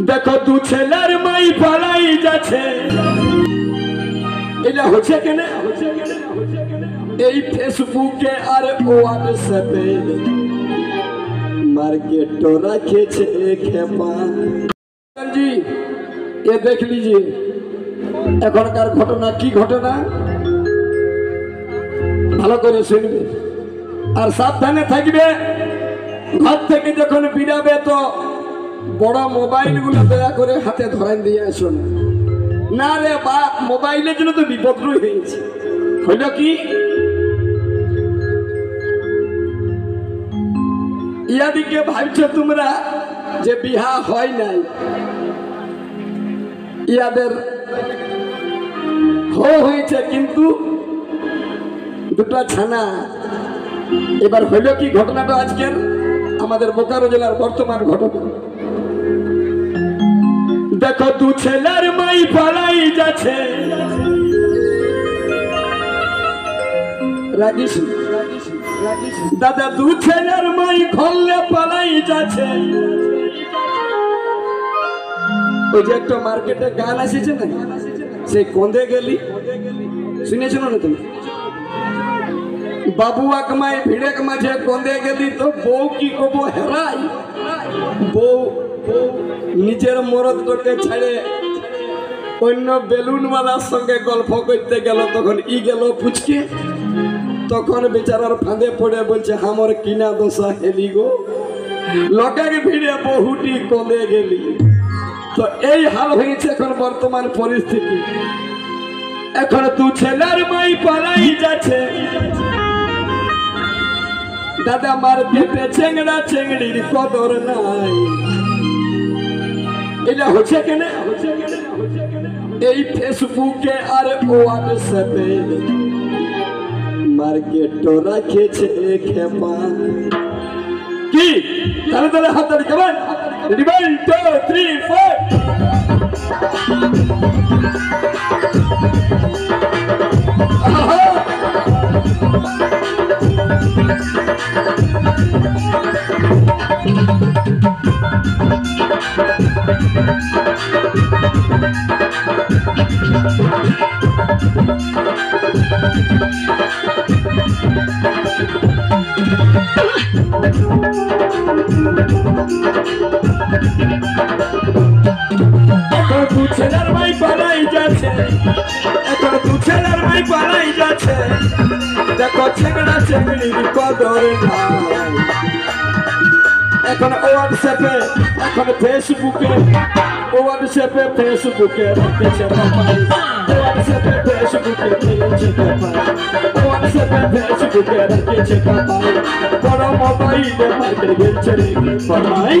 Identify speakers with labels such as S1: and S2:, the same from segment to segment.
S1: দেখো দু ছেলের মাই পালাই যাচ্ছে। এটা হচ্ছে কেন? এই ফেসবুকে আর হোয়াটসঅ্যাপে मार्केट रखेছে খেপা। জি এ দেখ লিজিয়ে এখনকার ঘটনা। কি ঘটনা ভালো করে শুনবে আর সাবধানে থাকবে। ঘর থেকে যখন বেরাবে তো বড় মোবাইল গুলো দয়া করে হাতে ধরাই দিয়ে আসুন না রে বাপ। মোবাইলের জন্য তো বিপদ হয়েছে। হইল কি ইয়াদিকে ভাবছো তোমরা যে বিহা হয় নাই, ইয়াদের হয়েছে কিন্তু দুটা ছানা। এবার হইল কি ঘটনাটা আজকের আমাদের বোকারো জেলার বর্তমান ঘটনা। দেখো দু ছেলের মাই পালাই যাচ্ছে। রাগিস দাদা দু ছেলের মাই খললে পালাই যাচ্ছে। ওই যে একটা মার্কেটে গান আসছে না, সেই কোন্দে গেলি শুনেছ না তুমি? বাবু আকমাই ভিড়েক মাঝে কোন্দে গেলি তো বউ কি কব হেরাই। বউ নিজের মরদটাকে ছেড়ে অন্য বেলুনওয়ালার সঙ্গে গল্প করতে গেল। তখন ই গেল পুচকে। তখন বেচারার ফাঁদে পড়ে বলছে আমার কিনা দশা হেলি গো, লোকের ভিড়ে বহুটি কলে গেলি। তো এই হাল হয়েছে এখন বর্তমান পরিস্থিতি। এখন দু ছেলের মাই পালাই যাচ্ছে। দাদা মার্কেটে চেংড়া চেংড়ির কদর নাই। এটা হচ্ছে কেন? এই ফেসবুকে আর হোয়াটসঅ্যাপে মার্কেট রাখেছে খেপা। কি তাহলে তাহলে হাত ধরে কেমন? 1 2 3 4 এখন দু ছেলের মাই পালাই যাচ্ছে। এখন দু ছেলের মাই পালাই যাচ্ছে। দেখো ছেগড়া চেংড়ির কদর নাই। এখন হোয়াটসঅ্যাপে এখন ফেসবুকে হোয়াটসঅ্যাপে ফেসবুকে রেখেছে পাপাই। হোয়াটসঅ্যাপে ফেসবুকে রেখেছে পাপাই। হোয়াটসঅ্যাপে ফেসবুকে রেখেছে পাপাই। বড় মোবাইলে মার্কেট গেছে রে পাপাই।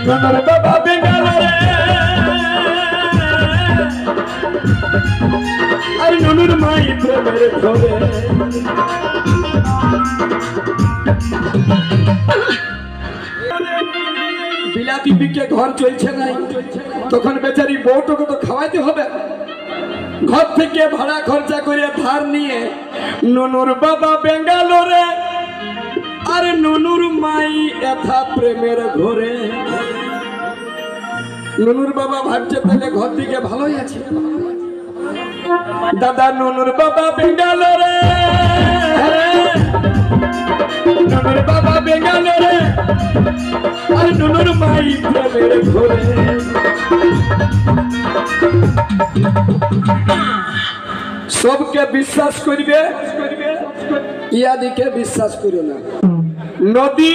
S1: ননর বাবা বেঙ্গালো রে আর ননুর মাই প্রেমের ঘরে। বিলাতি বিকে ঘর চলছে নাই, তখন বেচারি বউটাকে তো খাওয়াইতে হবে। ঘর থেকে ভাড়া খরচা করে ধার নিয়ে ননুর বাবা বেঙ্গালোরে আর ননুর মাই এথা প্রেমের ঘরে। ননুর বাবা ভাবছে তাহলে ঘর থেকে ভালোই আছে। দাদা ননুর বাবা বেঙ্গালোরে, ননুর বাবা বেঙ্গালোরে আর ননুর মাই প্রেমের ঘরে। সবকে বিশ্বাস করবে, ইয়াদিকে বিশ্বাস করিও না। নদী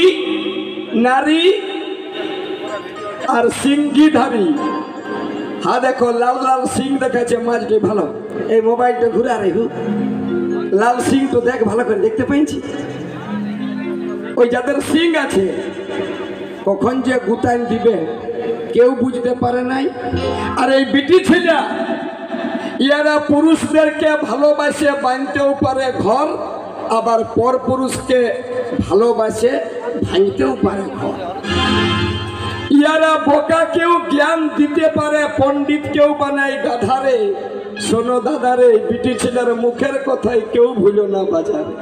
S1: নারী আর সিংগিধারী। হ্যাঁ দেখো লাল লাল সিং দেখাচ্ছে মাছটি ভালো। এই মোবাইলটা ঘুরে আর লাল সিং তো দেখ ভালো করে দেখতে পেয়েছি। ওই যাদের সিং আছে কখন যে গুতাইন দিবে কেউ বুঝতে পারে নাই। আর এই বিটি ছেলে ইয়ারা পুরুষদেরকে ভালোবাসে বাঁধতেও পারে ঘর, আবার পর পুরুষকে ভালোবাসে ভাঙতেও পারে ঘর। ইয়ারা বোকাকেও জ্ঞান দিতে পারে, পণ্ডিতকেও বানায় গাধারে। শোনো দাদারে, বিটি ছেলের মুখের কথাই কেউ ভুলো না বাজারে।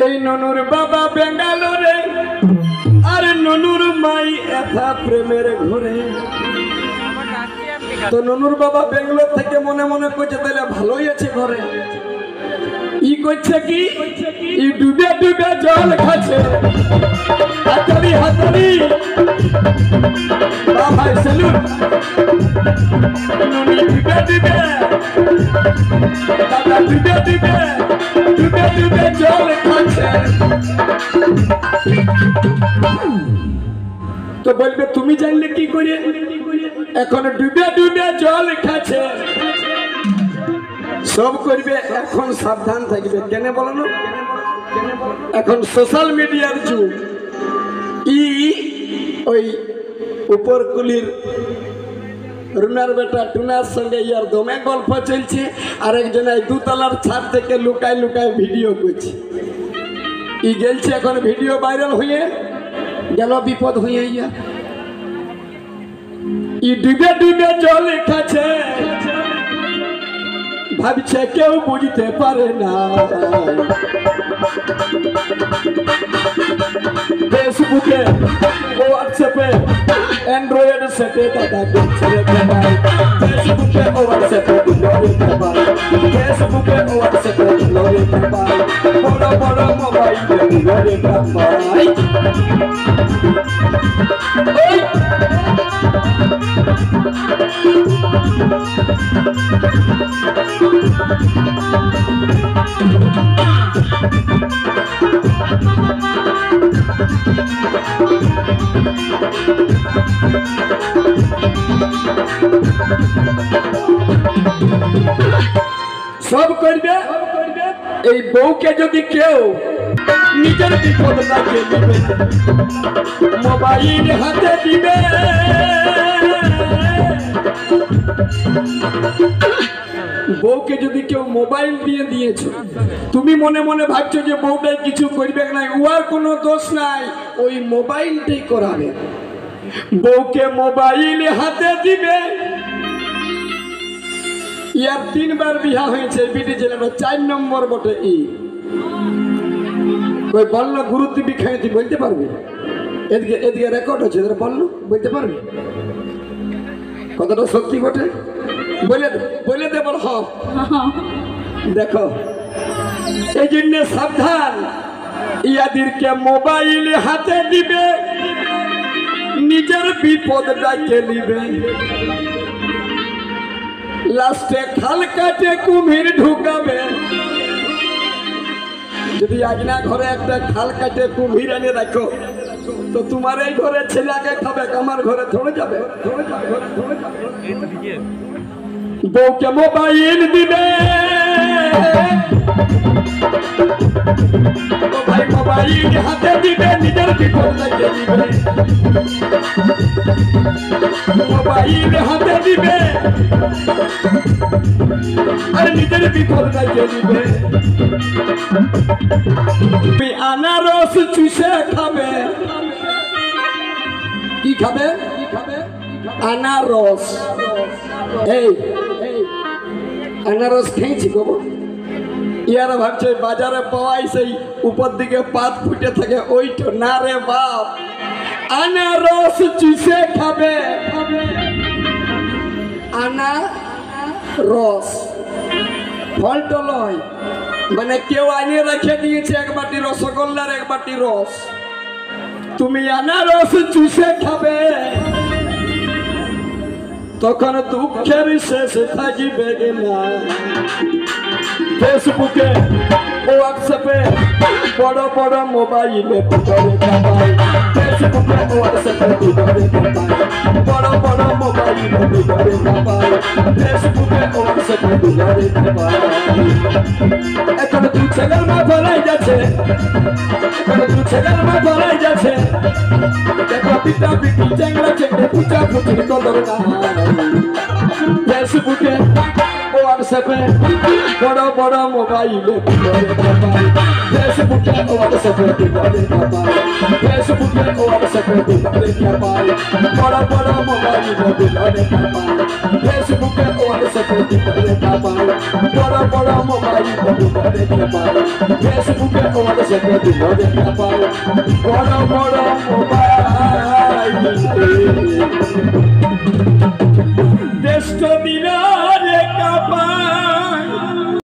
S1: এই ননুর বাবা বেঙ্গালোরে, আর ননুর মাই এথা প্রেমের ঘরে। তো ননুর বাবা বেঙ্গালোর থেকে মনে মনে করছে তাহলে ভালোই আছে ঘরে। ই করছে কি, ই ডুবে ডুবে জল খাচ্ছে। হাতালি হাতালি ভাই সেলুট। ননি ডুবে ডুবে, দাদা ডুবে ডুবে, ডুবে ডুবে জল খাচ্ছে। তো বলবে তুমি জানলে কি করে, এখন ডুবে ডুবে জল খাচ্ছে। সব করবে, এখন সাবধান থাকবে। কেন বলো না, এখন সোশ্যাল মিডিয়ার যুগ। ওই উপরকুলির রুনার বেটা টুনার সঙ্গে ইয়ার দমে গল্প চলছে, আর একজন দুতলার ছাদ থেকে লুকায় লুকায় ভিডিও করছে। গেলছে এখন ভিডিও ভাইরাল হয়ে গেল, বিপদ হয়ে ইয়া। ডুবে ডুবে জল খাচ্ছে, ভাবছে কেউ বুঝতে পারে না। ফেসবুকে, হোয়াটসঅ্যাপে, অ্যান্ড্রয়েড সেটে দাদা ছেড়ে দেবাই। ফেসবুকে হোয়াটসঅ্যাপে লড়ে দেবাই, ফেসবুকে হোয়াটসঅ্যাপে লড়ে দেবাই। বড় বড় মোবাইলে লড়ে দেবাই। সব করবে। এই বউকে যদি কেউ নিজের বিপদ লাগে দিবে, মোবাইল হাতে দিবে। বউকে যদি কেউ মোবাইল দিয়ে দিয়েছো, তুমি মনে মনে ভাবছো যে বউটাই কিছু করবে না, ওর কোনো দোষ নাই, ওই মোবাইলটাই করাবে। বউকে মোবাইল হাতে দিবে। ইয়ার 3 বার বিয়া হয়েছে বিটি ছেলেটা, 4 নম্বর বটে। ওই বললো গুরুত্ব বিখায়, তুই বলতে পারবি? এদিকে এদিকে রেকর্ড হচ্ছে, বললো বলতে পারবি কতটা সত্যি বটে? বলে দে বল। দেখো, এই জন্য সাবধান। ইয়াদেরকে মোবাইল হাতে দিবে, নিজের বিপদ ডাকে নিবে। লাস্টে খাল কাটে কুমির ঢুকাবে। যদি আগনা ঘরে একটা খাল কাটে কুমির এনে রাখো, তো তোমার এই ঘরে ছেলেকে খাবে, আমার ঘরে ধরে যাবে। বউকে মোবাইল দিবে, ভাই মোবাইল হাতে দিবে, নিজের বিপদ ডাকে নিবে। মোবাইল হাতে দিবে, আর নিজের বিপদ ডাকে নিবে। তুমি আনারস চুষে খাবে। কি খাবে? আনারস। এই আনারস খেয়েছি গো। ইয়ারা ভাবছে বাজারে পাওয়াই সেই উপর দিকে পাত ফুটে থাকে, ওইটা না রে বাপ। আনারস চুষে খাবে। আনারস ফলটা লয়, মানে কেউ আনিয়ে রেখে দিয়েছে এক বাটি রসগোল্লার এক বাটি রস, তুমি আনারস চুষে খাবে। তখন দুঃখের শেষ থাকিবে না। ফেসবুকে, হোয়াটসঅ্যাপে বড় বড় মোবাইলে ভিতরে চাপাই ফেসবুকে হোয়াটসঅ্যাপে ভিতরে চাপাই বড় বড় মোবাইলে ভিতরে চাপাই ফেসবুকে হোয়াটসঅ্যাপে ভিতরে চাপাই এখন তুই ছেলের মা ভরাই যাচ্ছে এখন তুই ছেলের মা ভরাই যাচ্ছে দেখো পিতা পিটি চেংড়া চেংড়ে পুচা পুচির কদর নাই ফেসবুকে হোয়াটসঅ্যাপে বড় বড় মোবাইলে ভিতরে চাপাই ফেসবুকে হোয়াটসঅ্যাপে ভিতরে চাপাই ফেসবুকে হোয়াটসঅ্যাপে ভিতরে চাপাই বড় বড় মোবাইলে ভিতরে চাপাই ফেসবুকে হোয়াটসঅ্যাপে ভিতরে চাপাই বড় বড় মোবাইলে ভিতরে চাপাই ফেসবুকে হোয়াটসঅ্যাপে ভিতরে চাপাই বড় বড় মোবাইল দেশ তো দিলা